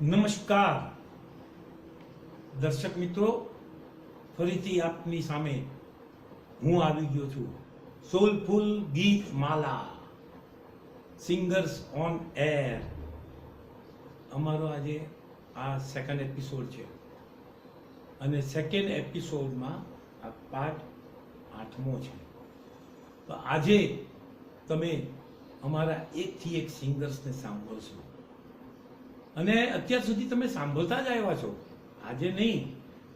નમસ્કાર દર્શક મિત્રો, ફરીથી આપની સામે હું આવી ગયો છું. સોલફુલ ગીત માલા સિંગર્સ ઓન એર. અમારો આજે આ સેકન્ડ એપિસોડ છે અને સેકન્ડ એપિસોડમાં આ પાર્ટ 8મો છે. તો આજે તમે અમારા એકથી એક સિંગર્સને સાંભળશો અને અત્યાર સુધી તમે સાંભળતા જ આવ્યા છો. આજે નહીં,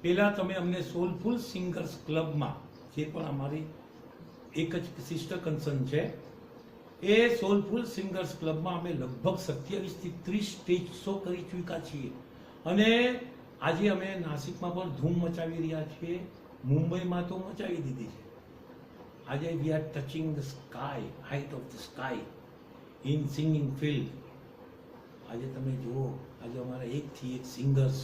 પહેલા તમે અમને સોલફુલ સિંગર્સ ક્લબમાં, જે પણ અમારી એક જ સિસ્ટર કન્સર્ન છે, એ સોલફુલ સિંગર્સ ક્લબમાં અમે લગભગ 27 થી 30 સ્ટેજ શો કરી ચૂક્યા છીએ અને આજે અમે નાસિકમાં પણ ધૂમ મચાવી રહ્યા છીએ. મુંબઈમાં તો મચાવી દીધી છે. આજે we are touching the sky, height of the sky in singing field. આજે તમે જુઓ, આજે અમારા એકથી એક સિંગર્સ,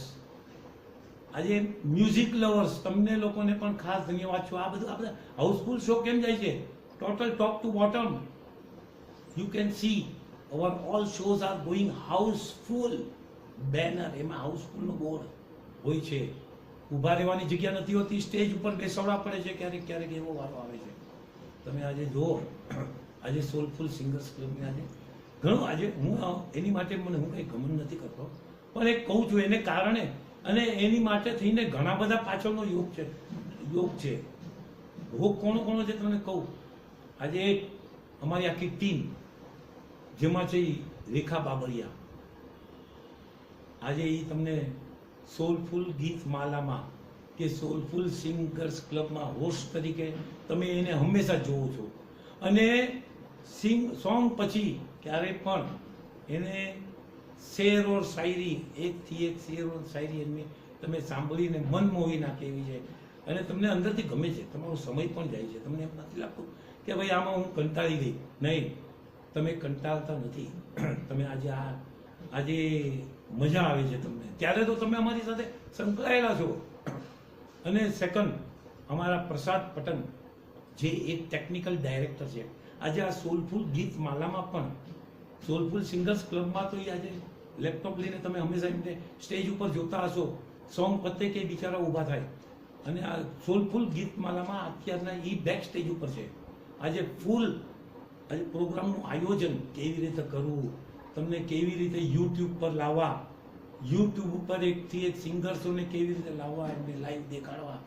આજે મ્યુઝિક લવર્સ, તમને લોકોને પણ ખાસ ધન્યવાદ છો. આ બધા હાઉસફુલ શો કેમ જાય છે? Total top to bottom you can see our all shows are going housefull. Banner, એમાં હાઉસફુલનો બોર્ડ હોય છે. ઊભા રહેવાની જગ્યા નથી હોતી, સ્ટેજ ઉપર બેસાડવા પડે છે. ક્યારેક ક્યારેક એવો વારો આવે છે. તમે આજે જુઓ, આજે સોલફુલ સિંગર્સ ક્લબને આજે ઘણું, આજે હું એની માટે હું કંઈ ઘમંડ નથી કરતો, પણ એક કહું છું એને કારણે, અને એની માટે થઈને ઘણા બધા પાછળનો યોગ છે. ભોગ કોનો છે તમને કહું. આજે એક અમારી આખી ટીમ, જેમાં છે રેખા બાબરિયા, આજે એ તમને સોલફુલ ગીત માલામાં કે સોલફુલ સિંગર્સ ક્લબમાં હોસ્ટ તરીકે તમે એને હંમેશા જોવો છો. અને સોંગ પછી ક્યારે પણ એને શેર ઓર શાયરી, એકથી એક શેર ઓર શાયરી એની તમે સાંભળીને મન મોહી નાખે એવી છે અને તમને અંદરથી ગમે છે. તમારો સમય પણ જાય છે. તમને એમ નથી લાગતું કે ભાઈ આમાં હું કંટાળી ગઈ. નહીં, તમે કંટાળતા નથી. તમે આજે મજા આવે છે તમને, ત્યારે તો તમે અમારી સાથે સંકળાયેલા છો. અને સેકન્ડ, અમારા પ્રસાદ પટન, જે એક ટેકનિકલ ડાયરેક્ટર છે, આજે આ સોલફુલ ગીત માલામાં પણ, સોલફુલ સિંગર્સ ક્લબમાં તો આજે લેપટોપ લઈને તમે હંમેશા એમને સ્ટેજ ઉપર જોતા હશો. સોંગ પતે કે બિચારા ઊભા થાય. અને આ સોલફુલ ગીત માલામાં અત્યારના એ બેક સ્ટેજ ઉપર છે. આજે પ્રોગ્રામનું આયોજન કેવી રીતે કરવું, તમને કેવી રીતે યુટ્યુબ પર લાવવા, યુટ્યુબ ઉપર એકથી એક સિંગર્સોને કેવી રીતે લાવવા, એમને લાઈવ દેખાડવા,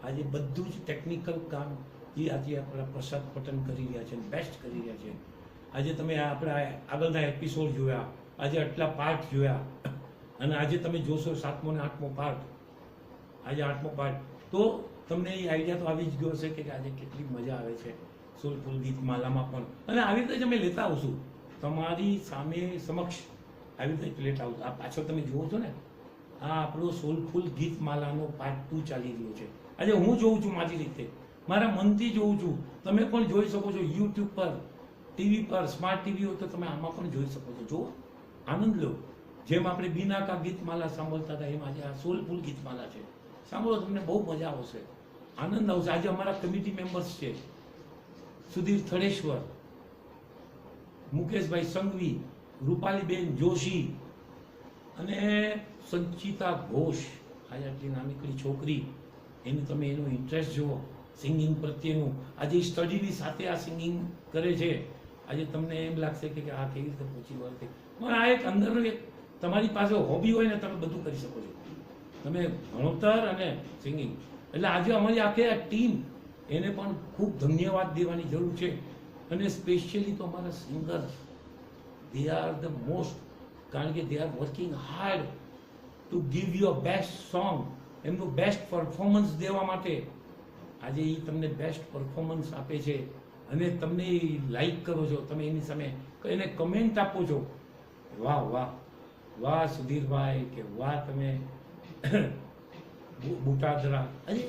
આજે બધું જ ટેકનિકલ કામ એ આજે આપણા પ્રસાદ પટન કરી રહ્યા છે, બેસ્ટ કરી રહ્યા છે. આજે તમે આપણા આગળના એપિસોડ જોયા, આજે આટલા પાર્ટ જોયા અને આજે તમે જોશો 7મો અને 8મો પાર્ટ, આજે 8મો પાર્ટ, તો તમને એ આઈડિયા તો આવી જ ગયો હશે કે આજે કેટલી મજા આવે છે સોલફુલ ગીત માલામાં પણ. અને આવી રીતે જ અમે લેતા આવશું તમારી સામે સમક્ષ, આવી રીતે લેતા આવશું. આ પાછળ તમે જુઓ છો ને, આ આપણો સોલફુલ ગીત માલાનો પાર્ટ 2 ચાલી રહ્યો છે. આજે હું જોઉં છું મારી રીતે, મારા મનથી જોઉં છું. તમે પણ જોઈ શકો છો યુટ્યુબ પર, ટીવી પર, સ્માર્ટ ટીવી હોય તો તમે આમાં પણ જોઈ શકો છો. જુઓ, આનંદ લો. જેમ આપણે બિનાકા ગીતમાલા સાંભળતા હતા, એમ આજે આ સોલફુલ ગીતમાલા છે. સાંભળો, તમને બહુ મજા આવશે, આનંદ આવશે. આજે અમારા કમિટી મેમ્બર્સ છે, સુધીર થળેશ્વર, મુકેશભાઈ સંઘવી, રૂપાલીબેન જોશી અને સંચિતા ઘોષ. આજે આટલી નાનકડી છોકરી, એનું તમે એનો ઇન્ટરેસ્ટ જુઓ સિંગિંગ પ્રત્યેનું. આજે સ્ટડીની સાથે આ સિંગિંગ કરે છે. આજે તમને એમ લાગશે કે આ કેવી રીતે પહોંચી વળશે, પણ આ એક અંદરનું એક તમારી પાસે હોબી હોય ને, તમે બધું કરી શકો છો. તમે ભણતર અને સિંગિંગ, એટલે આજે અમારી આખી આ ટીમ, એને પણ ખૂબ ધન્યવાદ દેવાની જરૂર છે. અને સ્પેશિયલી તો અમારા singers, they are the most, કારણ કે they are working hard to give you a best song, એમનું બેસ્ટ પરફોર્મન્સ દેવા માટે. આજે એ તમને બેસ્ટ પરફોર્મન્સ આપે છે અને તમને લાઈક કરો છો, તમે એની સામે એને કમેન્ટ આપો છો, વાહ વાહ વાહ સુધીરભાઈ, કે વાહ તમે બુટાદરા. અરે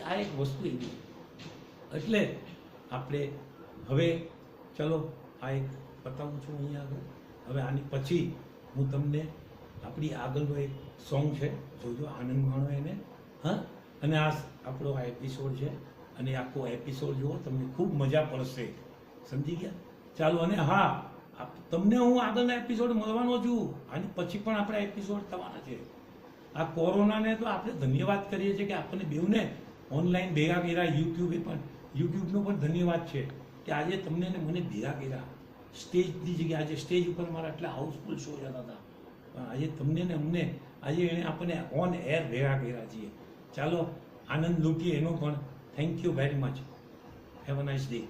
આ એક વસ્તુ એવી. એટલે આપણે હવે ચલો આ એક બતાવું છું અહીંયા આગળ. હવે આની પછી હું તમને આપણી આગળનો એક સોંગ છે, જોજો, આનંદ માણો એને. હા, અને આ આપણો આ એપિસોડ છે અને આખો એપિસોડ જુઓ, તમને ખૂબ મજા પડશે. સમજી ગયા? ચાલો. અને હા, તમને હું આગળના એપિસોડ મળવાનો છું, અને પછી પણ આપણા એપિસોડ થવાના છે. આ કોરોનાને તો આપણે ધન્યવાદ કરીએ છીએ કે આપણને બેઉને ઓનલાઈન ભેગા કર્યા. યુટ્યુબનો પણ ધન્યવાદ છે કે આજે તમને ને મને ભેગા કર્યા સ્ટેજની જગ્યાએ. આજે સ્ટેજ ઉપર મારા એટલા હાઉસફુલ શો જતા હતા, પણ આજે તમને ને અમને આજે એણે આપણને ઓન એર ભેગા કર્યા છીએ. ચાલો આનંદ લૂંટીએ એનો પણ. Thank you very much. Have a nice day.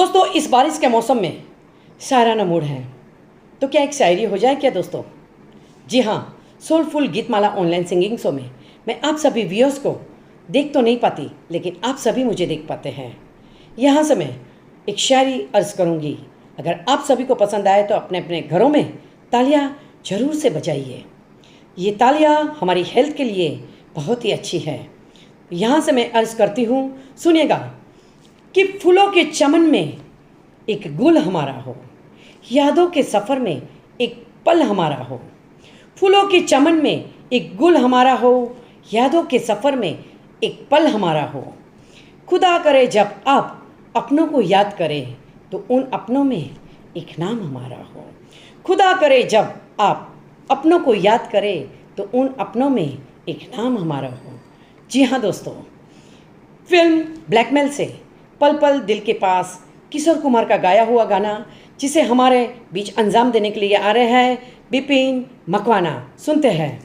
दोस्तों, इस बारिश के मौसम में शायराना मूड है, तो क्या एक शायरी हो जाए क्या दोस्तों? जी हाँ, soulful Geetmala online singing show में मैं आप सभी व्यूअर्स को देख तो नहीं पाती, लेकिन आप सभी मुझे देख पाते हैं। यहाँ से मैं एक शायरी अर्ज करूँगी। अगर आप सभी को पसंद आए तो अपने अपने घरों में तालियाँ जरूर से बजाइए। ये तालियाँ हमारी हेल्थ के लिए बहुत ही अच्छी है। यहाँ से मैं अर्ज करती हूँ, सुनिएगा कि फूलों के चमन में एक गुल हमारा हो, यादों के सफ़र में एक पल हमारा हो। फूलों के चमन में एक गुल हमारा हो, यादों के सफ़र में एक पल हमारा हो। खुदा करे जब आप अपनों को याद करें तो उन अपनों में एक नाम हमारा हो। खुदा करे जब आप अपनों को याद करें तो उन अपनों में एक नाम हमारा हो। जी हाँ दोस्तों, फिल्म ब्लैकमेल से पल पल दिल के पास किशोर कुमार का गाया हुआ गाना, जिसे हमारे बीच अंजाम देने के लिए आ रहे हैं बिपिन मकवाना। सुनते हैं।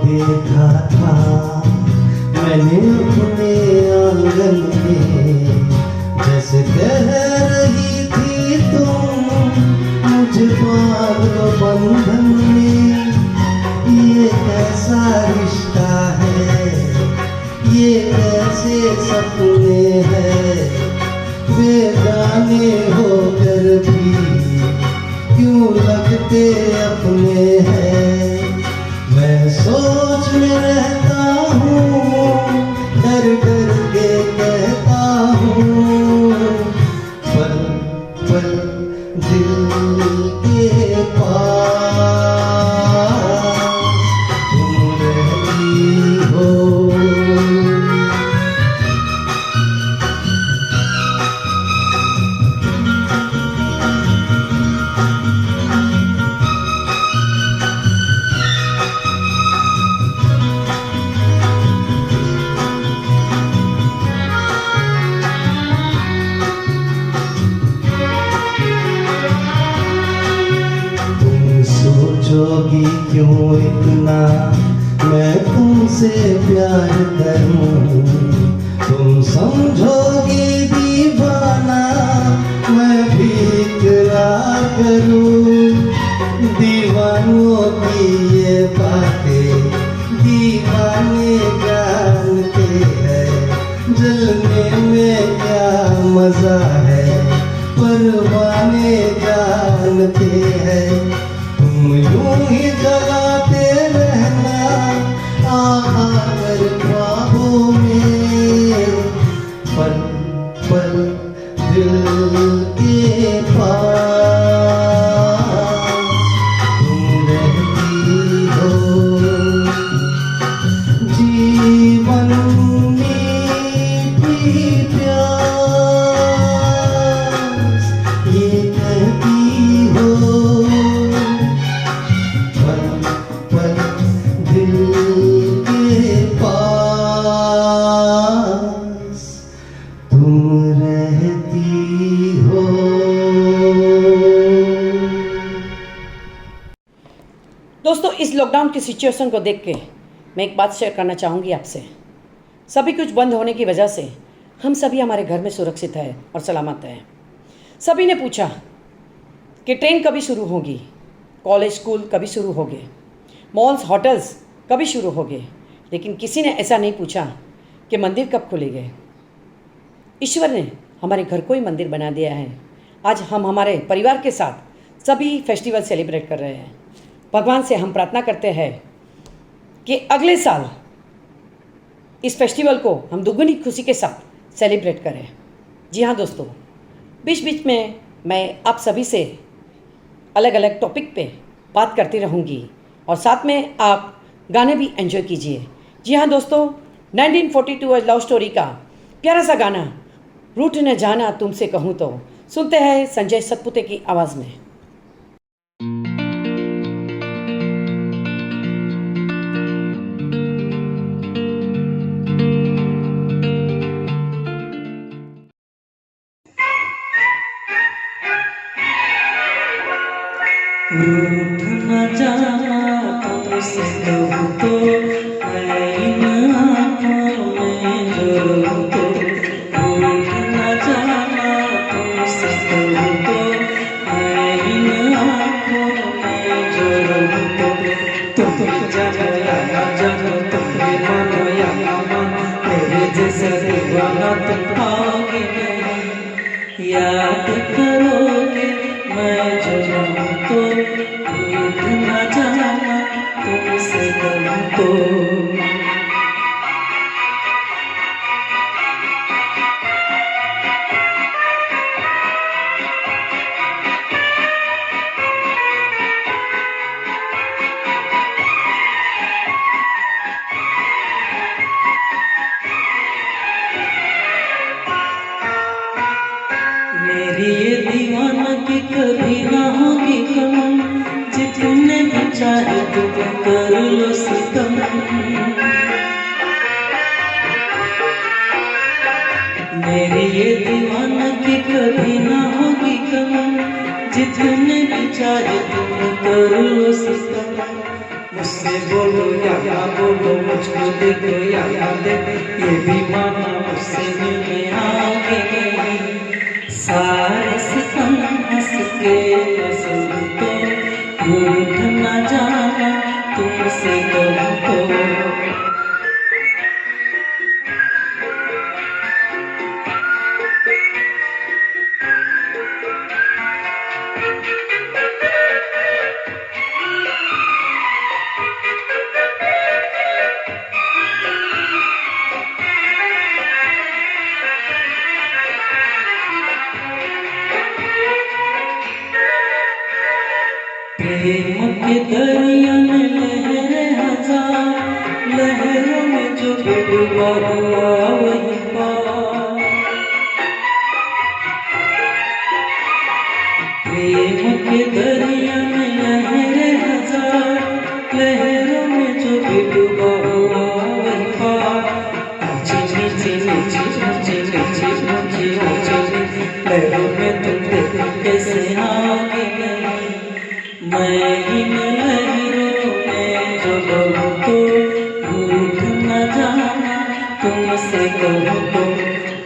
देखा था मैंने अपने आंगन में, जैसे कह रही थी तुम मुझे बांध लो बंधन में। ये कैसा रिश्ता है, ये कैसे सपने हैं, बेगाने होकर भी क्यों लगते अपने हैं। मैं सोच में रहता हूँ, डर डर के कहता हूँ, पल पल दिल के पास क्यों इतना मैं तुमसे प्यार करूं, तुम समझोगी दीवाना मैं भी इकरार करूं। दीवानों की ये बातें दीवाने जानते हैं, जलने में क्या मजा है परवाने जानते हैं। तुम यूं ही जलाते रहना आकर ख्वाबों में, पल पल दिल के पास तुम रहती हो। जीवन मीठी प्यास ये कहती हो, पल पल दिल के पास तुम रहती हो। दोस्तों, इस लॉकडाउन की सिचुएशन को देख के मैं एक बात शेयर करना चाहूँगी आपसे। सभी कुछ बंद होने की वजह से हम सभी हमारे घर में सुरक्षित है और सलामत हैं। सभी ने पूछा कि ट्रेन कभी शुरू होगी, कॉलेज स्कूल कभी शुरू होंगे, मॉल्स होटल्स कभी शुरू होंगे, लेकिन किसी ने ऐसा नहीं पूछा कि मंदिर कब खुलेंगे। ईश्वर ने हमारे घर को ही मंदिर बना दिया है। आज हम हमारे परिवार के साथ सभी फेस्टिवल सेलिब्रेट कर रहे हैं। भगवान से हम प्रार्थना करते हैं कि अगले साल इस फेस्टिवल को हम दुगनी खुशी के साथ सेलिब्रेट करें। जी हाँ दोस्तों, बीच बीच में मैं आप सभी से अलग अलग टॉपिक पे बात करती रहूँगी और साथ में आप गाने भी एंजॉय कीजिए। जी हाँ दोस्तों, 1942 लव स्टोरी का प्यारा सा गाना रूठ न जाना तुमसे कहूँ तो सुनते हैं संजय सतपुते की आवाज़ में। रूठ न जाना तुमसे कहूँ तो मैं इन आँखों में जो रहूँ तो। रूठ न जाना तुमसे कहूँ तो मैं इन आँखों में जो रहूँ तो। तुम जानो या न जानो, तुम मानो या न मानो, मेरे जैसा दीवाना तुम पाओगे नहीं। याद करोगे मैं जो रहूँ तो, रूठ न जाना तुमसे कहूँ तो। मेरी ये दीवाना की कभी ना होगी कम, जितने भी चाहे तुम कर लो सितम। मेरी ये दीवाना की कभी ना होगी कम, जितने भी चाहे तुम कर लो सितम। मुझसे बोलो या बोलो, मुझको देखो या देखो, ये भी माना मुझसे मिलने आओगे। सारे सितम हंस के पसंद तो, रूठ न जाना तुमसे कहूँ तो। प्रेम के दरिया में लहरें हजार, लहरों में जो डूबा हुआ वही पार। प्रेम के दरिया में लहरें हजार, लहरों में जो डूबा हुआ वही पार। ऊंची नीची नीची ऊंची नीची ऊंची ऊंची लहरों में तुम देखो कैसे आगे। मैं इन लहरों में जब तो रूठ न जाना तुमसे कहूँ तो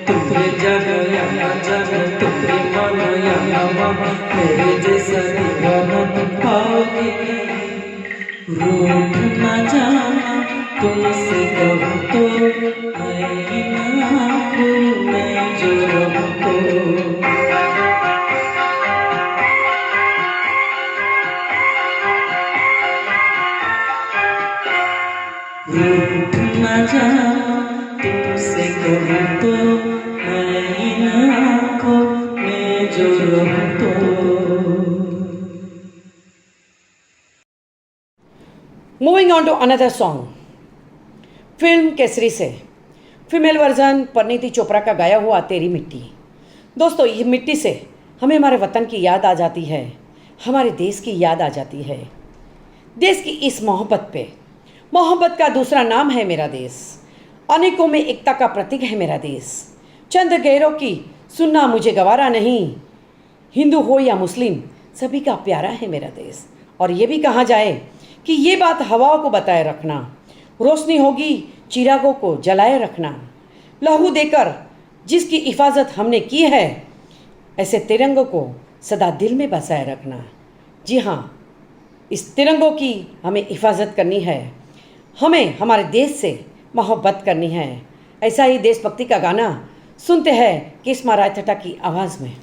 तुमरे जग या जग तुमरे मन या मन मेरे जैसा दीवाना तुम पाओगे रूठ न जाना तुमसे कहूँ तो मैं इन आँखों में जो रहूँ तो रूठ न जाना तुमसे कहूँ तो मैं इन आँखों में जो रहूँ तो। Moving on to another song, film Kesari से फीमेल वर्जन परिणीति चोपड़ा का गाया हुआ तेरी मिट्टी। दोस्तों, ये मिट्टी से हमें हमारे वतन की याद आ जाती है, हमारे देश की याद आ जाती है। देश की इस मोहब्बत पे, मोहब्बत का दूसरा नाम है मेरा देश, अनेकों में एकता का प्रतीक है मेरा देश। चंद गैरों की सुनना मुझे गवारा नहीं, हिंदू हो या मुस्लिम सभी का प्यारा है मेरा देश। और ये भी कहा जाए कि ये बात हवाओं को बताए रखना, रोशनी होगी चिरागों को जलाए रखना। लहू देकर जिसकी हिफाजत हमने की है, ऐसे तिरंगों को सदा दिल में बसाए रखना। जी हाँ, इस तिरंगों की हमें हिफाजत करनी है, हमें हमारे देश से मोहब्बत करनी है। ऐसा ही देशभक्ति का गाना सुनते हैं किस्मा रायथटा की आवाज़ में।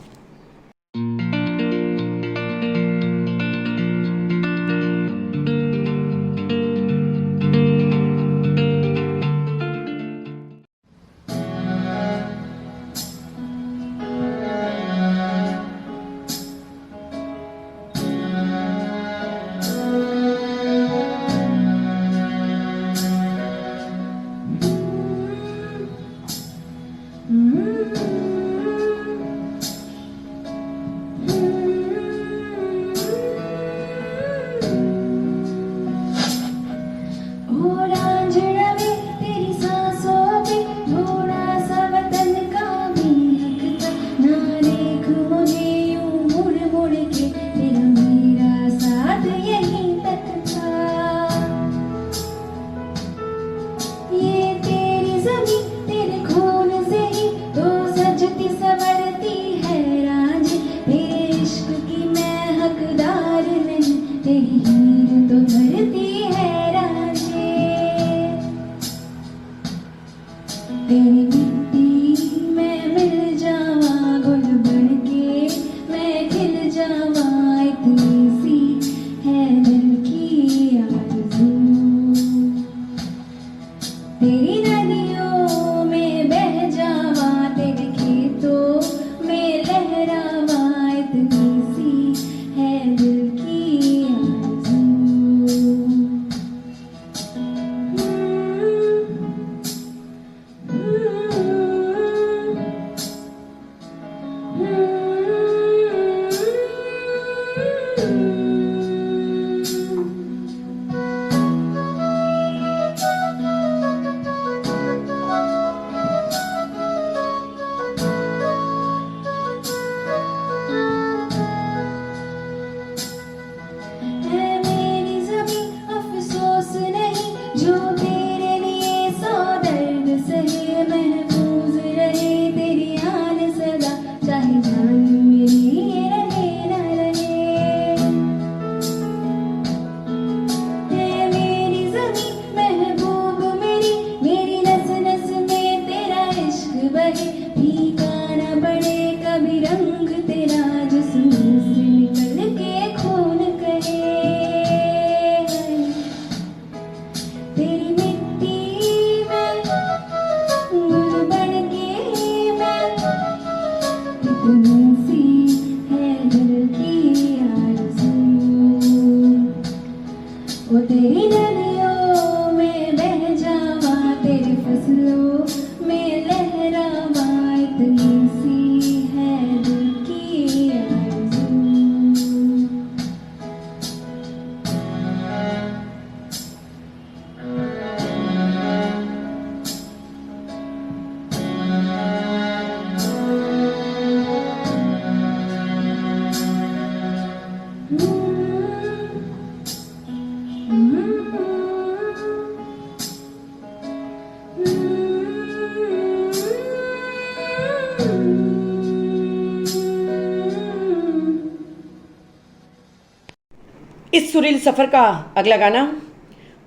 दिल सफ़र का अगला गाना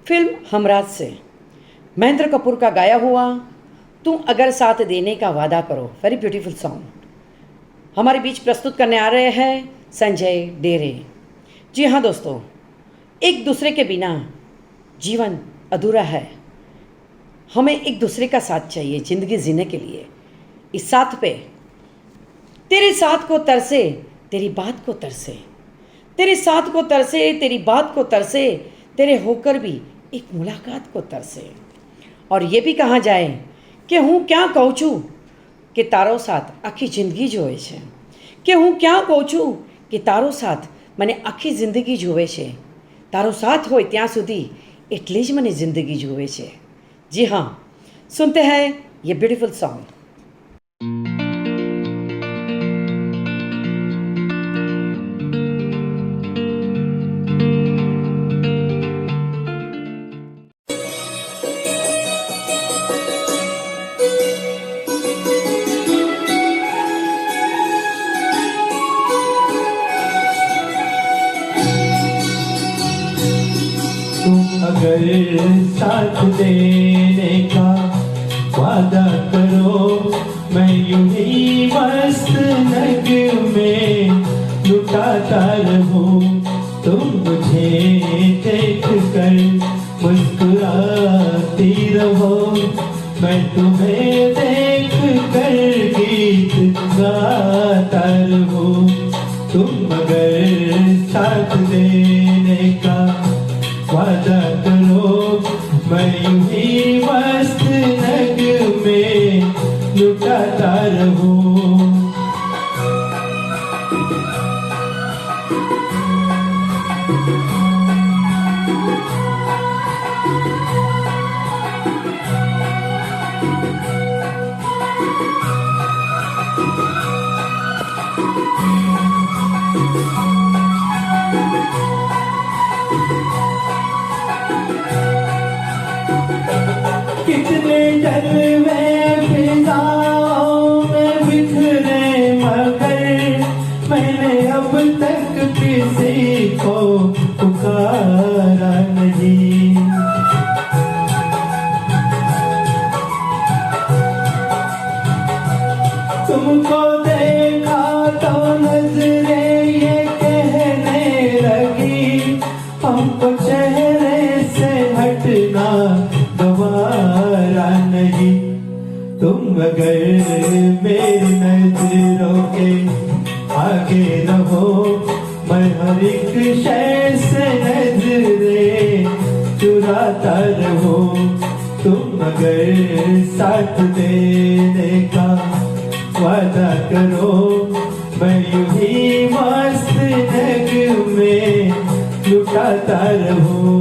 फिल्म हमराज से महेंद्र कपूर का गाया हुआ तुम अगर साथ देने का वादा करो, वेरी ब्यूटीफुल सॉन्ग हमारे बीच प्रस्तुत करने आ रहे हैं संजय डेरे। जी हाँ दोस्तों, एक दूसरे के बिना जीवन अधूरा है। हमें एक दूसरे का साथ चाहिए ज़िंदगी जीने के लिए। इस साथ पे तेरे साथ को तरसे तेरी बात को तरसे, तेरे साथ को तरसे तेरी बात को तरसे, तेरे होकर भी एक मुलाकात को तरसे। और ये भी कहा जाए कि हूँ क्या कहूँ છું કે તારો સાથ આખી જિંદગી જોવે છે, કે હું ક્યાં કહું છું કે તારો સાથ મને આખી જિંદગી જોવે છે, તારો સાથ હોય ત્યાં સુધી એટલી જ મને જિંદગી જોવે છે। जी हाँ, सुनते हैं ये ब्यूटीफुल सॉन्ग। अगर साथ देने का वादा करो, मैं यूं ही मस्त नग में लुटाता रहूं। तुम मुझे देख कर मुस्कुराती रहो, मैं तुम्हें देख कर गीत गाता रहूं। तुम अगर साथ देने का वादा करो, मैं यूं ही मस्त नग में लुटाता रहूं। कितने जलवे फिजाओं में बिखरे, मगर मैंने अब तक किसी को पुकारा नहीं। तुमको देखा तो नजरें ये कहने लगी, हमको चेहरे से हटना गवारा नहीं। तुम अगर मेरी नजरों के आगे रहो, मैं हर एक शय से नजरें चुराता रहूं। तुम अगर साथ देने का वादा करो, मैं यूं ही मस्त नग में लुटाता रहूं।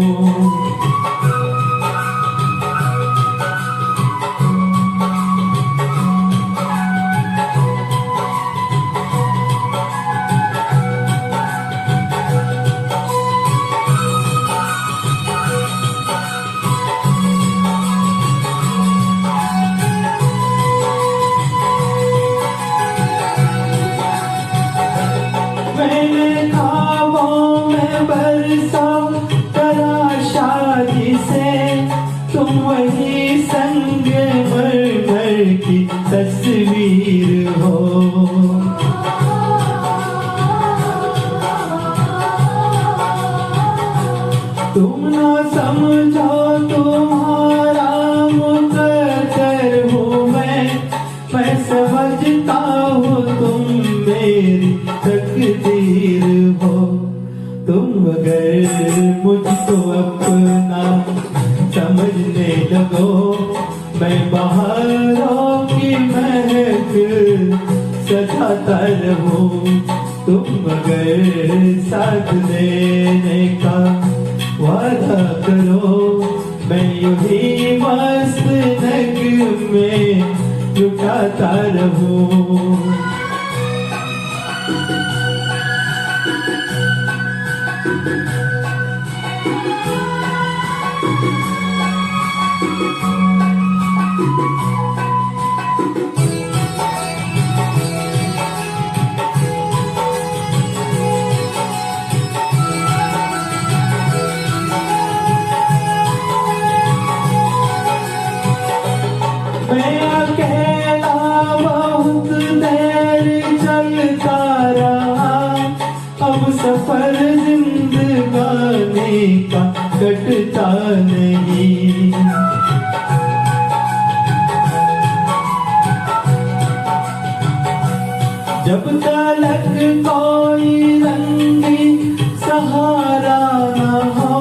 मैंने ख्वाबों में बरसा करा शादी से, तुम वही संग मरमर की तस्वीर हो। तुम ना समझो तुम्हारा मुकद्दर हूँ मैं समझता हूँ तुम मेरी तकदीर हो। तुम अगर मुझको अपना समझने लगो, मैं बहारों की महफिल सजाता रहूं। तुम अगर साथ देने का वादा करो, मैं यूं ही मस्त नग में लुटाता रहूं। सफर जिंदगानी का कटता नहीं। जब तलक कोई रंगी सहारा न हो,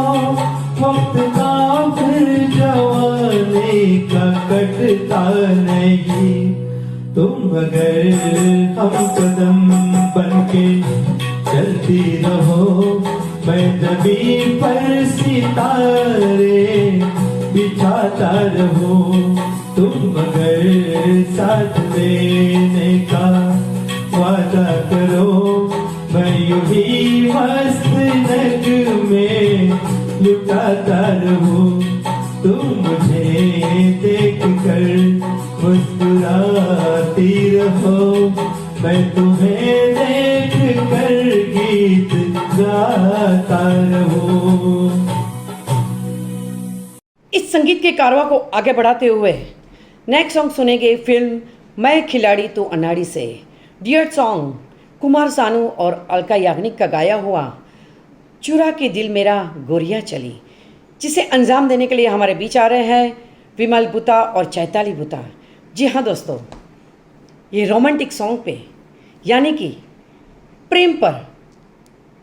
वक्त का फिर जवानी का कटता नहीं। तुम अगर हम कदम बनके चलती रहो, मैं जमीन पर सितारे बिछाता रहूं। तुम अगर साथ देने का वादा करो, मैं यूं ही मस्त नगमे लुटाता रहूं। तुम मुझे देख कर मुस्कुराती रहो, मैं तुम्हें देख कर गीत गाता रहूं। इस संगीत के कारवां को आगे बढ़ाते हुए नेक्स्ट सॉन्ग सुनेंगे फिल्म मैं खिलाड़ी तो अनाड़ी से। डियर सॉन्ग कुमार सानू और अलका याग्निक का गाया हुआ चुरा के दिल मेरा गोरिया चली, जिसे अंजाम देने के लिए हमारे बीच आ रहे हैं विमल बुता और चैताली बुता। जी हाँ दोस्तों, ये रोमांटिक सॉन्ग पे यानी कि પ્રેમ પર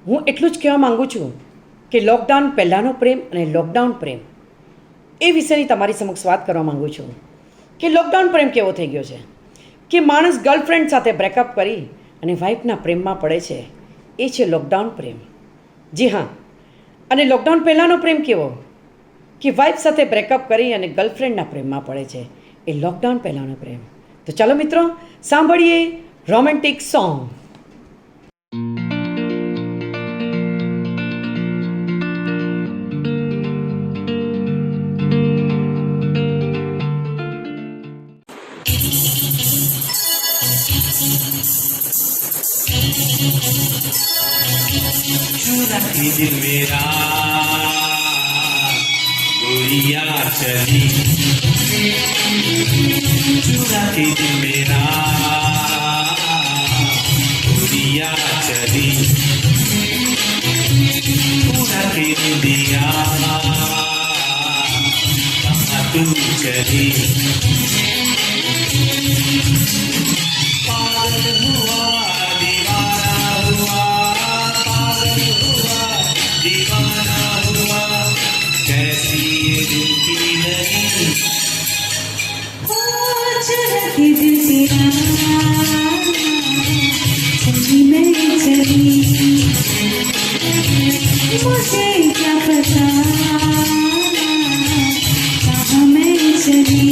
હું એટલું જ કહેવા માગું છું કે લોકડાઉન પહેલાંનો પ્રેમ અને લોકડાઉન પ્રેમ એ વિષયની તમારી સમક્ષ વાત કરવા માગું છું કે લોકડાઉન પ્રેમ કેવો થઈ ગયો છે કે માણસ ગર્લફ્રેન્ડ સાથે બ્રેકઅપ કરી અને વાઈફના પ્રેમમાં પડે છે, એ છે લોકડાઉન પ્રેમ। જી હા, અને લોકડાઉન પહેલાંનો પ્રેમ કેવો કે વાઈફ સાથે બ્રેકઅપ કરી અને ગર્લફ્રેન્ડના પ્રેમમાં પડે છે, એ લોકડાઉન પહેલાંનો પ્રેમ। તો ચાલો મિત્રો સાંભળીએ રોમેન્ટિક સોંગ। चुरा के दिल मेरा गोरिया चली, चुरा के दिल मेरा गोरिया चली, पूरा के दिल दिया कहाँ तू चली। पागल हुआ दीवाना हुआ, पागल हुआ दीवाना हुआ, कैसी ये दिल की नहीं। चुरा के दिल तेरा चली मैं चली, मुझे क्या पता कहाँ मैं चली।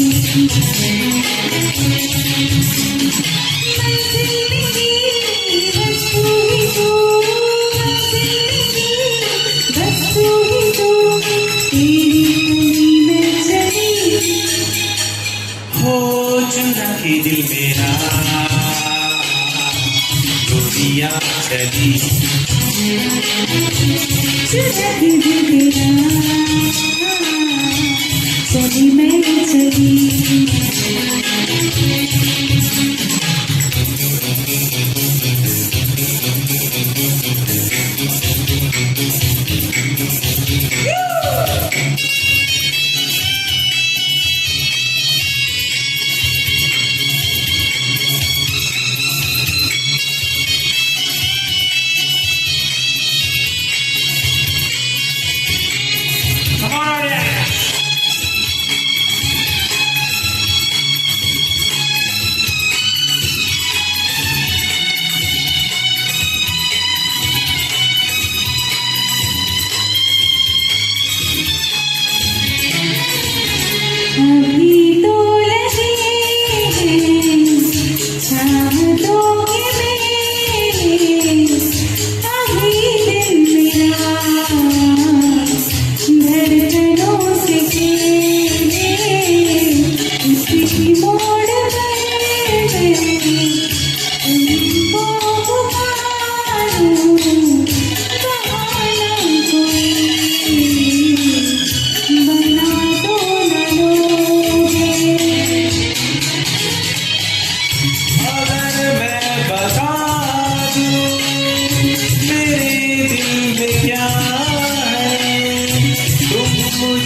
चुरा के दिल मेरा गोरिया चली, चुरा के दिल तेरा चली मैं चली।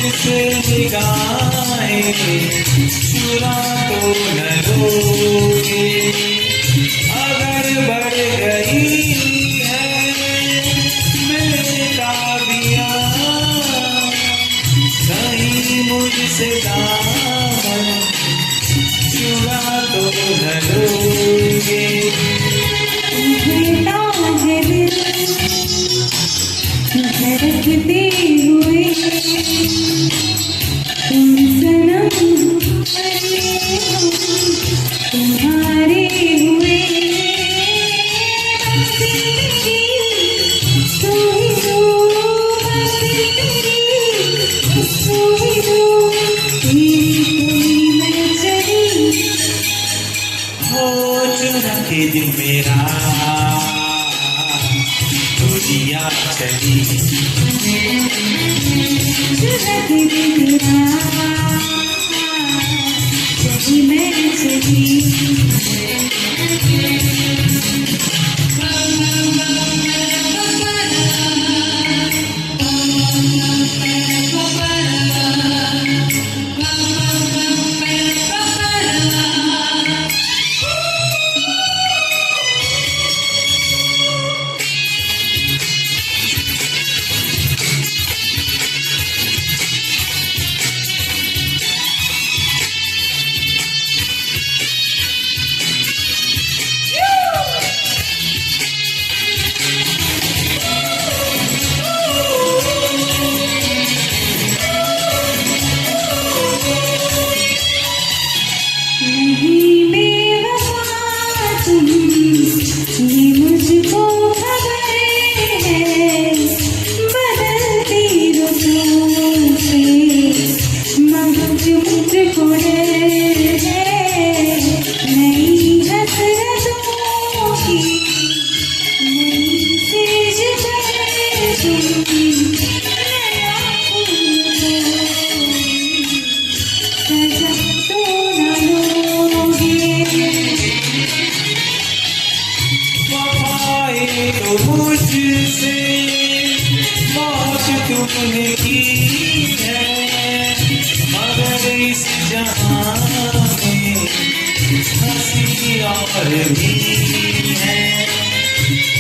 मुझसे निगाहें चुरा तो न लोगे, अगर बढ़ गई है बेताबियां कहीं मुझसे दामन चुरा तो न लोगे। कहता है दिल धड़कते हुए, तुम सनम तुम्हारे हुए, बस तेरी सोई दो, बस तेरी सोई दो, तेरी कोई मैं चली। हो चुरा के दिल मेरा दुनिया चली, चुरा के दिल मेरा चली मैं चली। नहीं बेवफा तुम, ये मुझको खबर है, बदलती रुतों से मगज मुझको डर है। नई हसरतों की नई सेज पर तुम नया फूल सजा तो न लोगे। वफाएं तो मुझसे मौत तुमने की है, मगर इस जहां में हंसी और भी है।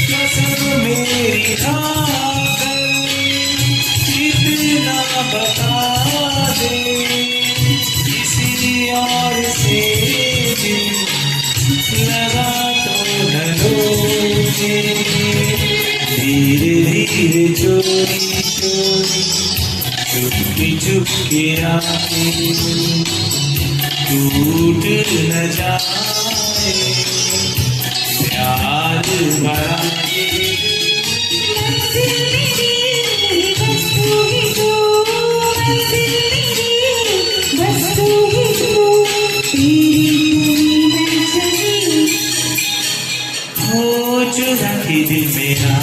कसम मेरी खाकर इतना बता दे, किसी और से दिल लगा तो न लोगे। धीरे धीरे चोरी चोरी चुपके चुपके आए, टूट न जाए प्यार भरा ये मंजिल मेरी बस तू ही तू, मंजिल मेरी बस तू ही तू, तेरी कोई मैं चली। हो चुरा के दिल मेरा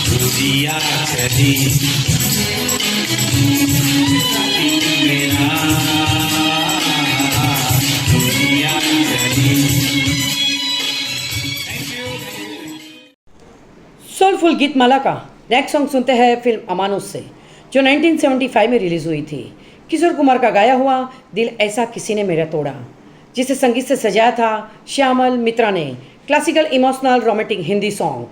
दुनिया चली, मेरा दुनिया चली। सोलफुल गीत माला का नेक्स्ट सॉन्ग सुनते हैं फिल्म अमानुष से, जो 1975 में रिलीज हुई थी। किशोर कुमार का गाया हुआ दिल ऐसा किसी ने मेरा तोड़ा, जिसे संगीत से सजाया था श्यामल मित्रा ने। Classical emotional romantic Hindi song.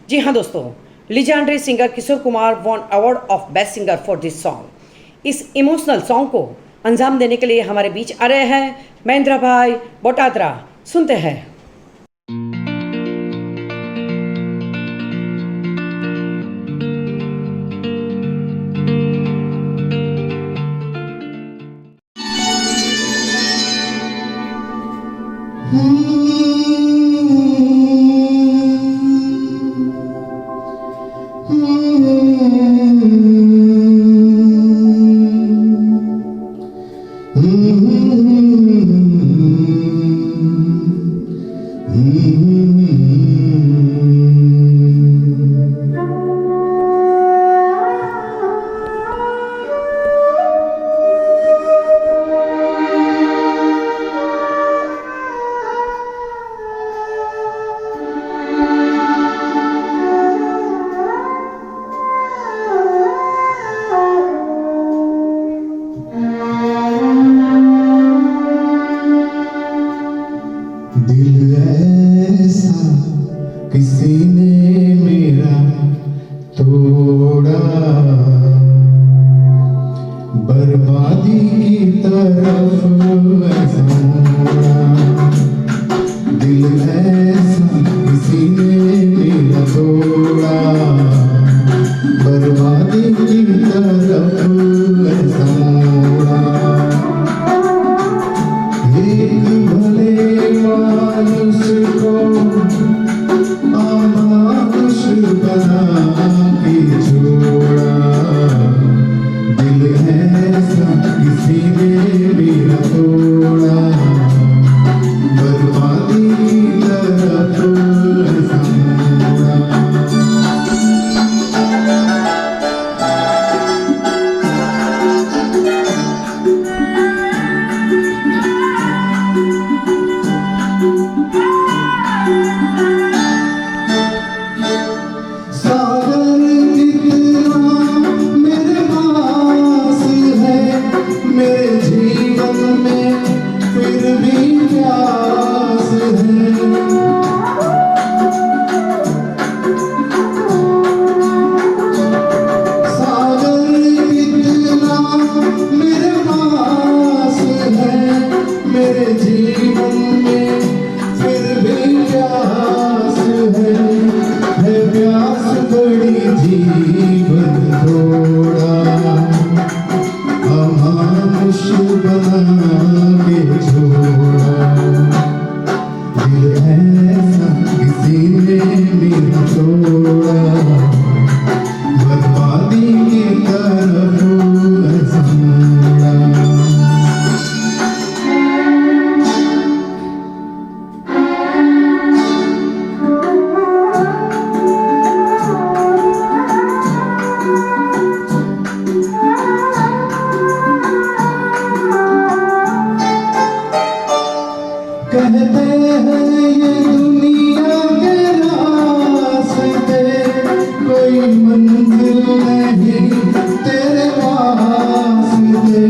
जी हाँ दोस्तों, legendary singer Kishore Kumar won award of best singer for this song. इस इमोशनल सॉन्ग को अंजाम देने के लिए हमारे बीच आ रहे हैं महेंद्र भाई बोटाद्रा। सुनते हैं। बर्बादी की तरफ ऐसा मोड़ा, दिल ऐसा किसी ने मेरा तोड़ा, बर्बादी की तरफ ऐसा मोड़ा। एक भले मानुष को अमानुष बना के छोड़ा, दिल ऐसा किसी ने मेरा तोड़ा, बर्बादी की तरफ ऐसा मोड़ा। सागर कितना मेरे पास है, मेरे जीवन में फिर भी प्यास है। सागर कितना मेरे पास है, मेरे जीवन में फिर भी प्यास है प्यास बड़ी जीवन थोड़ा, अमानुष बना के छोड़ा, दिल ऐसा किसी ने मेरा तोड़ा, बर्बादी की तरफ ऐसा मोड़ा। कहते हैं ये दुनिया के रास्ते, कोई मंजिल नहीं तेरे वास्ते।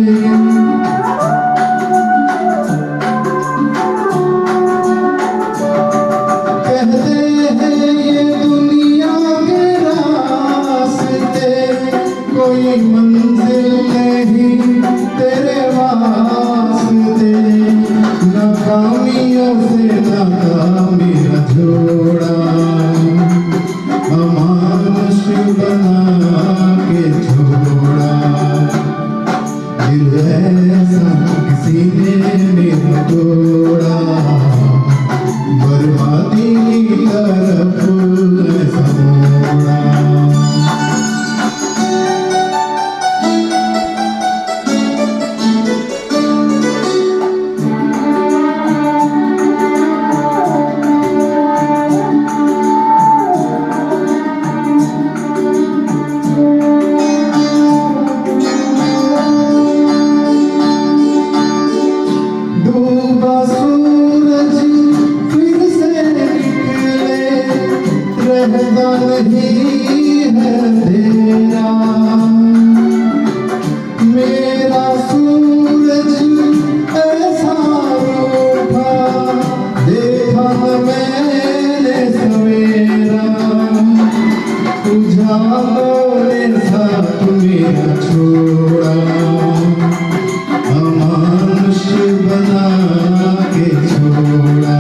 कहते हैं ये दुनिया के रास्ते, कोई मंजिल नहीं तेरे वास्ते। नाकामियों से नाकामी न जोड़ा, अमानुष बना के छोड़ा, दिल ऐसा किसी ने मेरा तोड़ा, बर्बादी की तरफ ऐसा मोड़ा। डूबा सूरज फिर से निकले, रहता नहीं है अंधेरा, मेरा सूरज ऐसा रूठा, देखा न मैंने सवेरा, उजालों ने साथ मेरा छोड़ा, अमानुष बना के छोड़ा,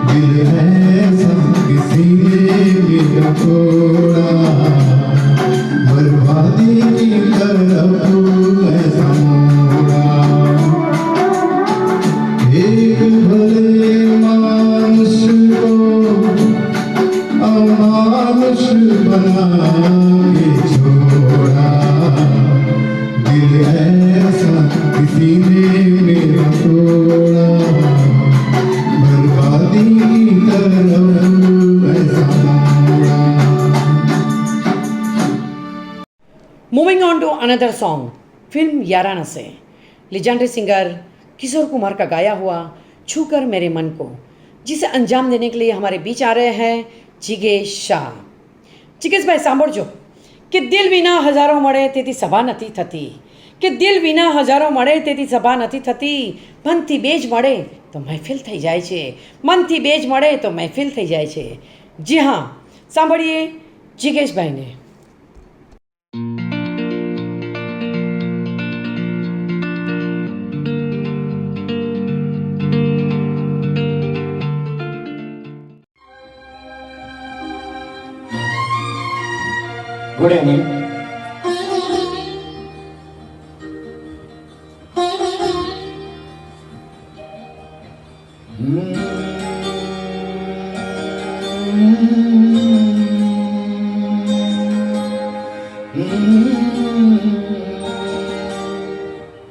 दिल ऐसा किसी ने मेरा तोड़ा, बर्बादी की तरफ ऐसा मोड़ा। एक भले मानुष को अमानुष बना के छोड़ा, दिल ऐसा किसी ने मेरा तोड़ा, बर्बादी की तरफ ऐसा मोड़ा। Moving on to another song, film Yaarana से लेजेंडरी सिंगर किशोर कुमार का गाया हुआ छूकर मेरे मन को, जिसे अंजाम देने के लिए हमारे बीच आ रहे हैं जिगेश शाह। जिगेश भाई सांभळजो કે દિલ વિના હજારો મળે તેથી સભા નથી થતી, કે દિલ વિના હજારો મળે તેથી સભા નથી થતી, મનથી બેજ મળે તો મહેફિલ થઈ જાય છે, મનથી બેજ મળે તો મહેફિલ થઈ જાય છે। જી હા, સાંભળીએ જિગેશભાઈને। थोड़े होंगे।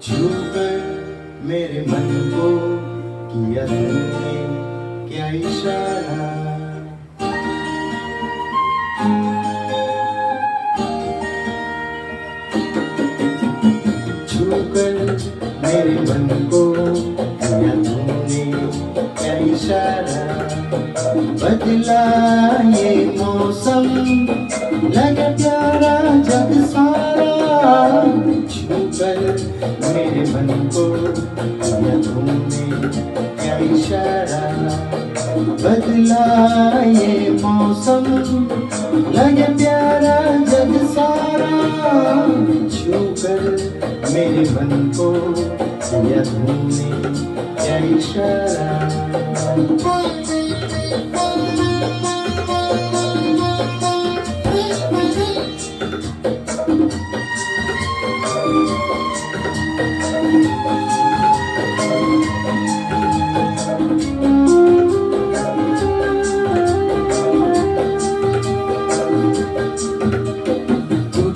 छूकर मेरे मन को किया तूने क्या इशारा, छूकर मेरे मन को किया तूने क्या इशारा, बदला ये मौसम लगे प्यारा जग सारा, छूकर मेरे मन को किया तूने क्या इशारा, बदला ये मौसम लगे प्यारा जग सारा, छूकर मेरे मन को किया तूने क्या इशारा।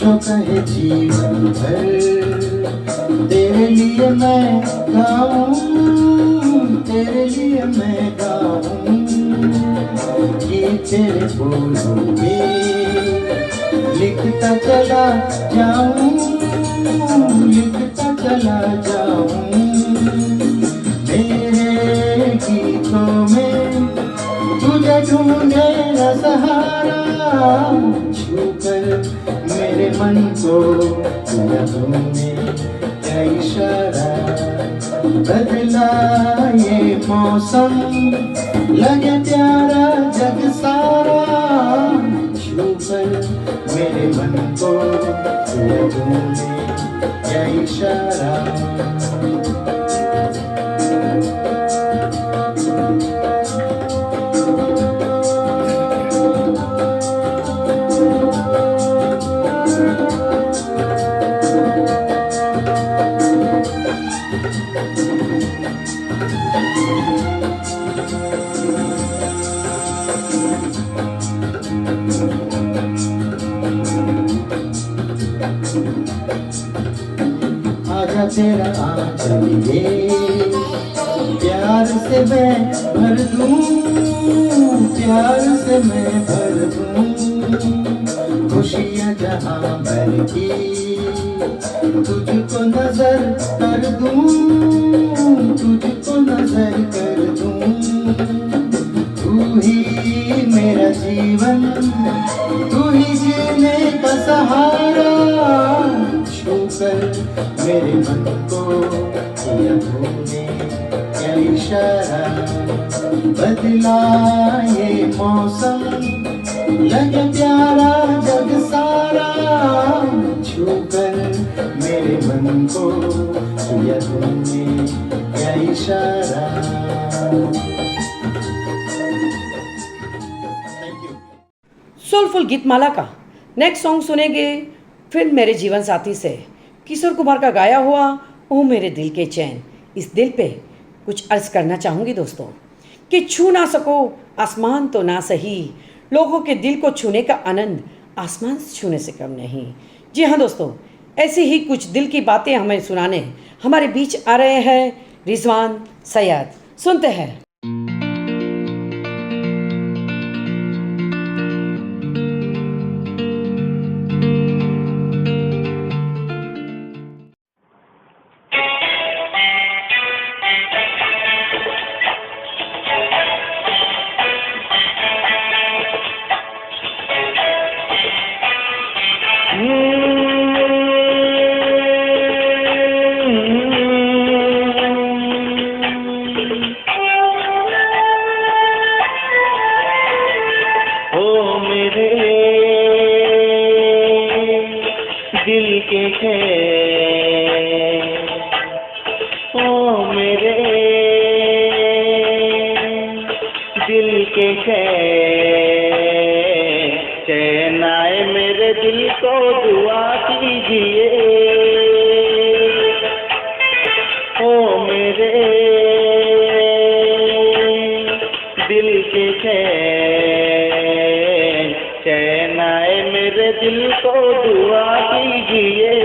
जो कहे जीवन भर तेरे लिए मैं गाऊं, तेरे लिए मैं गाऊं, ये तेरे बोलों में लिखता चला जाऊं, लिखता चला जाऊं, मेरे गीतों में तुझे ढूंढेगा सहारा, छूकर मेरे मन को किया तूने क्या इशारा, बदला ये मौसम लगे प्यारा जग सारा, छूकर मेरे मन को किया तूने क्या इशारा। आजा तेरा आंचल ये प्यार से मैं भर दूं, प्यार से मैं भर दूं, खुशियाँ जहाँ भर की तुझको नजर कर दूं, तुझको नजर कर दूं, तू ही मेरा जीवन, तू ही जीने का सहारा, छूकर मेरे मन को किया तूने क्या इशारा, बदला ये मौसम लगे प्यारा जग सारा, छूकर मेरे मन को किया तूने क्या इशारा। सोलफुल गीतमाला का नेक्स्ट सॉन्ग सुनेंगे फिल्म मेरे जीवन साथी से किशोर कुमार का गाया हुआ ओ मेरे दिल के चैन। इस दिल पे कुछ अर्ज करना चाहूँगी दोस्तों कि छू ना सको आसमान तो ना सही, लोगों के दिल को छूने का आनंद आसमान से छूने से कम नहीं। जी हाँ दोस्तों, ऐसी ही कुछ दिल की बातें हमें सुनाने हमारे बीच आ रहे हैं रिजवान सैयद। सुनते हैं। चैन आए मेरे दिल को दुआ कीजिए, ओ मेरे दिल के चैन आए मेरे दिल को दुआ कीजिए।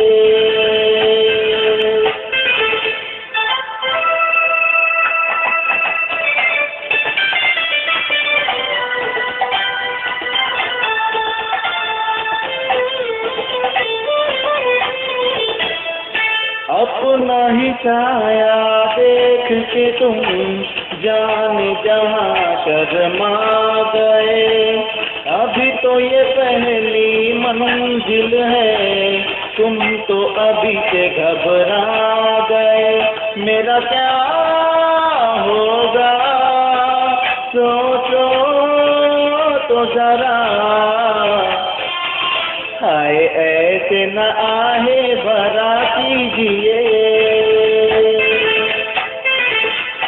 अपना ही छाया देख के तुम जान जहाँ शर्मा गए, अभी तो ये पहली मंजिल है, तुम तो अभी से घबरा गए। मेरा क्या होगा सोचो तो जरा, हाय ऐसे न आहे भरा कीजिए,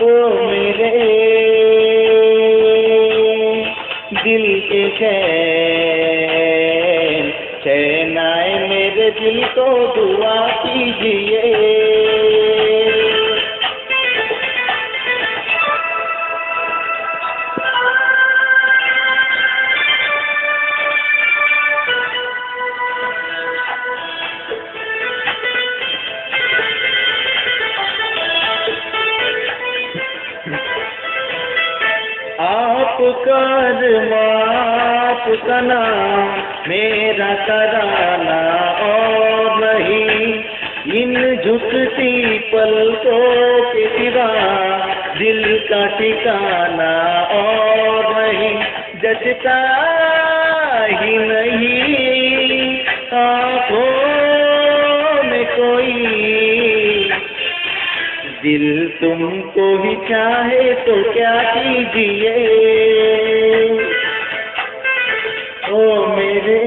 ओ मेरे दिल के चैन आए मेरे दिल को दुआ कीजिए। आप कर माफ करना मेरा कराना और नहीं, इन झुकती पलकों के सिवा दिल का ठिकाना और नहीं, जचता ही नहीं आँखों में कोई, दिल तुमको ही चाहे तो क्या कीजिए, ओ मेरे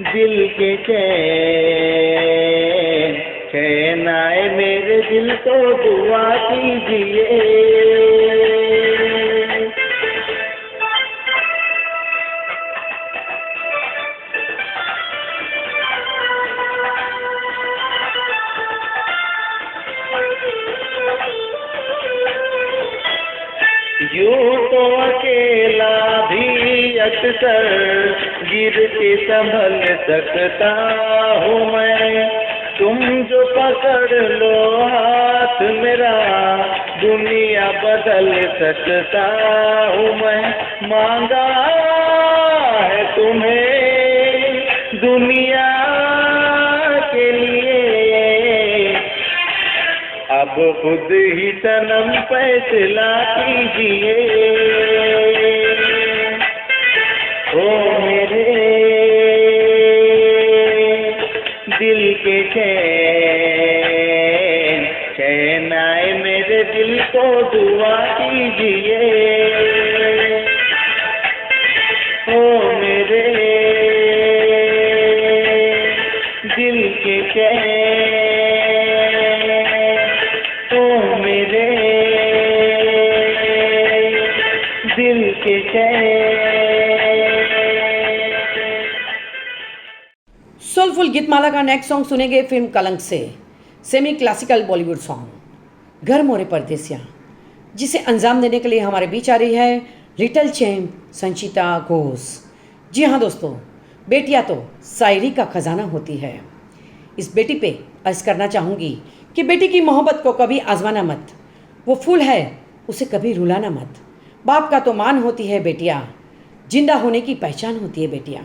दिल के चैन आए मेरे दिल को दुआ कीजिए। यूं तो अकेला भी अक्सर गिर के संभल सकता हूँ मैं, तुम जो पकड़ लो हाथ मेरा दुनिया बदल सकता हूँ मैं। मांगा है तुम्हें दुनिया के लिए, अब खुद ही सनम फैसला कीजिए, ओ मेरे दिल के चैन आए मेरे दिल को दुआ कीजिए, ओ मेरे दिल के मेरे दिल के सोलफुल गीतमाला का नेक्स्ट सॉन्ग सुनेंगे फिल्म कलंक से, सेमी क्लासिकल बॉलीवुड सॉन्ग घर मोरे परदेसिया, जिसे अंजाम देने के लिए हमारे बीच आ रही है लिटिल चैंप संचिता घोष। जी हाँ दोस्तों, बेटियाँ तो शायरी का खजाना होती है। इस बेटी पे अर्ज करना चाहूँगी कि बेटी की मोहब्बत को कभी आजमाना मत, वो फूल है उसे कभी रुलाना मत। बाप का तो मान होती है बेटियाँ, जिंदा होने की पहचान होती है बेटियाँ।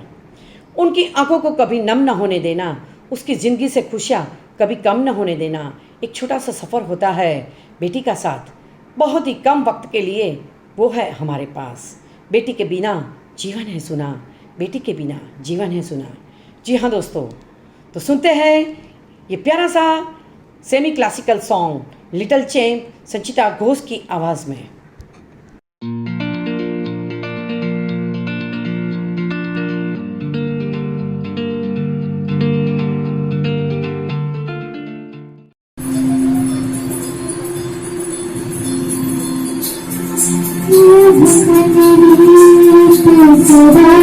उनकी आंखों को कभी नम न होने देना, उसकी ज़िंदगी से खुशियाँ कभी कम न होने देना। एक छोटा सा सफ़र होता है बेटी का साथ, बहुत ही कम वक्त के लिए वो है हमारे पास। बेटी के बिना जीवन है सुना, बेटी के बिना जीवन है सुना। जी हाँ दोस्तों, तो सुनते हैं ये प्यारा सा semi classical song little champ Sanchita Ghosh की आवाज़ में। Thank you. Yeah.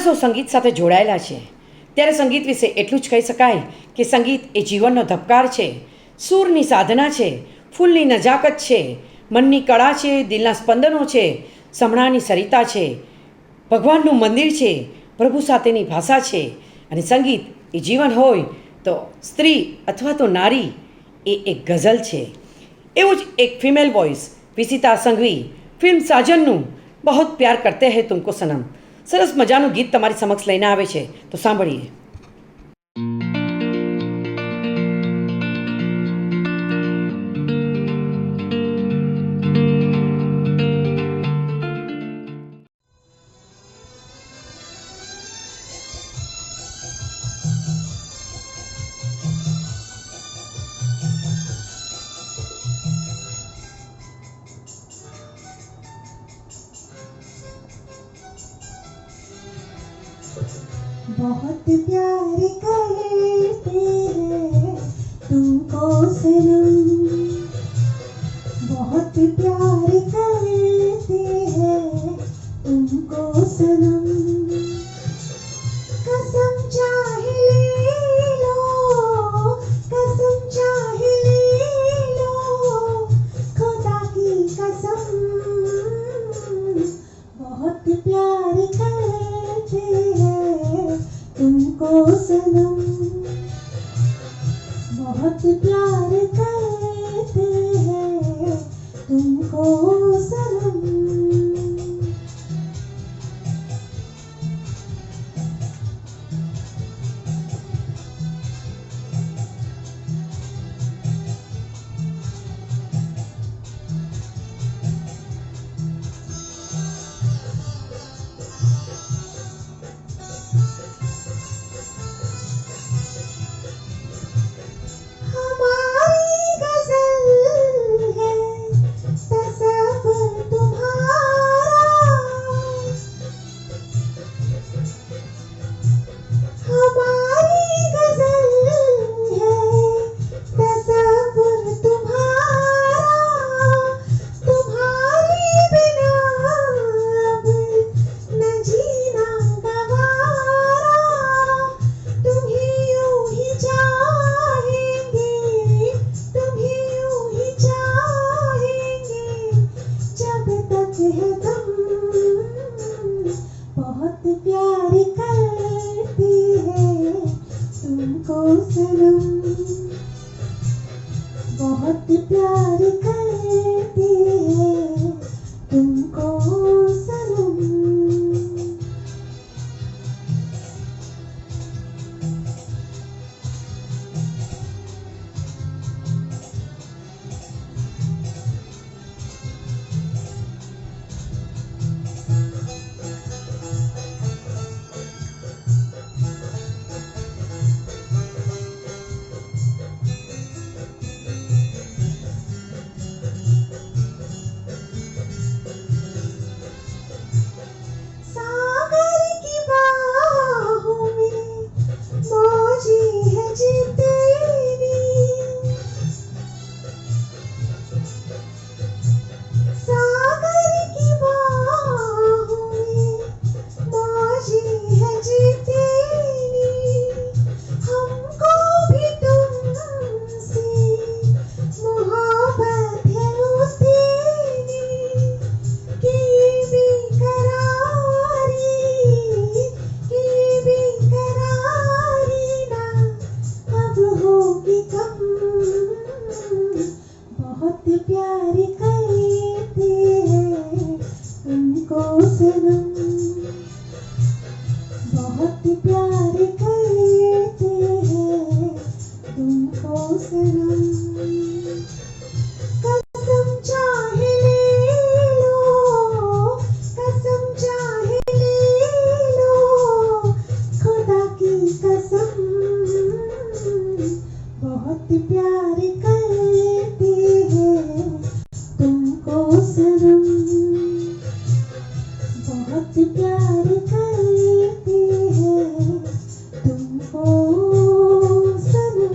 માણસો સંગીત સાથે જોડાયેલા છે, ત્યારે સંગીત વિશે એટલું જ કહી શકાય કે સંગીત એ જીવનનો ધબકાર છે, સૂરની સાધના છે, ફૂલની નજાકત છે, મનની કળા છે, દિલના સ્પંદનો છે, સમણાની સરિતા છે, ભગવાનનું મંદિર છે, પ્રભુ સાથેની ભાષા છે. અને સંગીત એ જીવન હોય તો સ્ત્રી અથવા તો નારી એ એક ગઝલ છે. એવું જ એક ફિમેલ વોઇસ વિસિતા સંઘવી ફિલ્મ સાજનનું બહુત પ્યાર કરતે હૈ તુમકો સનમ સરસ મજાનું ગીત તમારી સમક્ષ લઈને આવે છે, તો સાંભળીએ. बहुत प्यार करते हैं तुमको सनम, बहुत प्यार करते हैं तुमको सनम, कसम चाहे ले लो, कसम चाहे ले लो, खुदा की कसम, बहुत प्यार करते हैं तुमको सनम, बहुत प्यार करते हैं तुमको सनम. हमारी गज़ल है तसव्वुर तुम्हारा, हमारी गज़ल है तसव्वुर तुम्हारा, तुम्हारे बिना अब न जीना गवारा, तुम्हें यूं ही चाहेंगे, तुम्हें यूं ही चाहेंगे जब तक है दम, बहुत प्यार करते हैं तुमको सनम, बहुत प्यार करते हैं तुमको सनम. सागर की बाहों में मौजी है जितनी, सागर की बाहों में मौजी है जितनी, हमको भी तुमसे मोहब्बत है उतनी, कि बेकरारी, कि बेकरारी ना अब होगी कम, बहुत प्यार करते हैं तुमको सनम, बहुत प्यार करते हैं तुमको सनम, कसम चाहे ले लो, कसम चाहे ले लो, खुदा की कसम, बहुत प्यार करते हैं तुमको सनम, बहुत प्यार करते हैं तुमको सनम.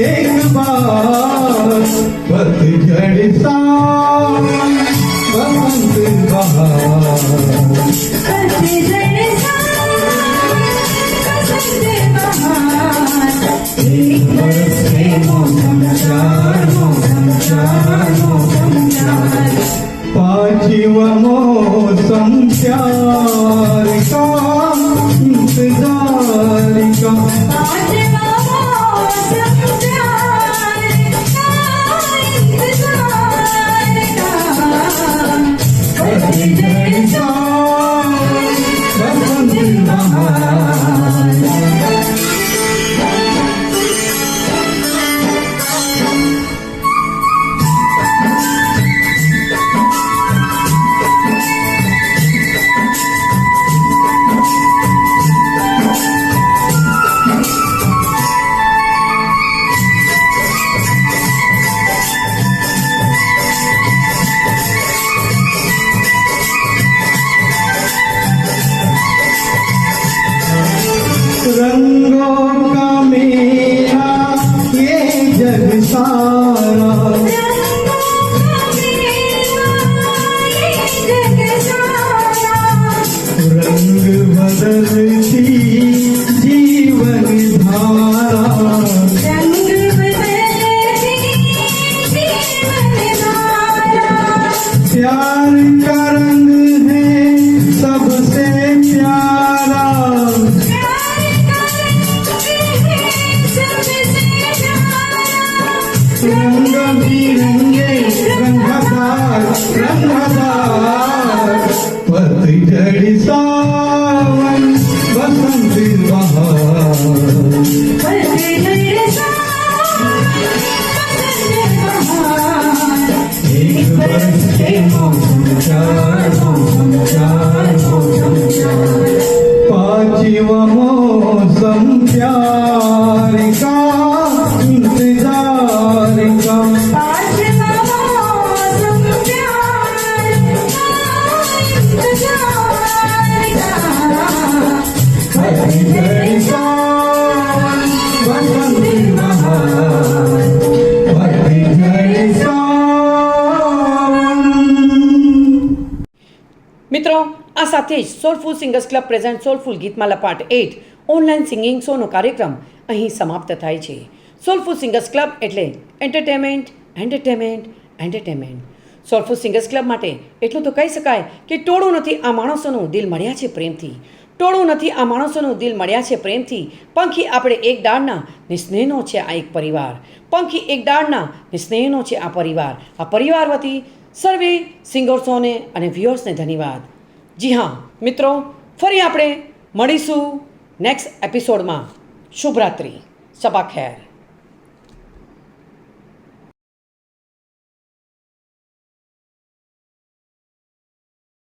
एक बार पतझड़ सावन बसंत बहार एक बरस के मौसम चार पांचवा मौसम प्यार का इंतजार का रंगों का मेला ये जग सारा रंग बदलती जीवन धारा प्यार का रंग है सबसे प्यारा रंग बिरंगे रंगदार पतझड़ सावन बसंत बहार पांचवा मौसम प्यार का इंतजार का घड़ी सावन बसंत बहार घड़ी सावन। મિત્રો આ સાથે જ soulful singers club present soulful Geetmala part 8 online singing શોનો કાર્યક્રમ અહીં સમાપ્ત થાય છે. સોલફુલ સિંગર્સ ક્લબ એટલે entertainment entertainment entertainment. Soulful singers club માટે એટલું તો કહી શકાય કે ટોળું નથી આ માણસોનું દિલ મળ્યા છે પ્રેમથી. ટોળું નથી આ માણસોનું દિલ મળ્યા છે પ્રેમથી. પંખી આપણે એક ડાળના નિસ્નેહનો છે આ એક પરિવાર. પંખી એક ડાળના નિસ્નેહનો છે આ પરિવાર. આ પરિવાર વતી સર્વે સિંગર્સોને અને વ્યુઅર્સને ધન્યવાદ. જી હા મિત્રો, ફરી આપણે મળીશું નેક્સ્ટ એપિસોડમાં. શુભરાત્રિ, શબા ખેર.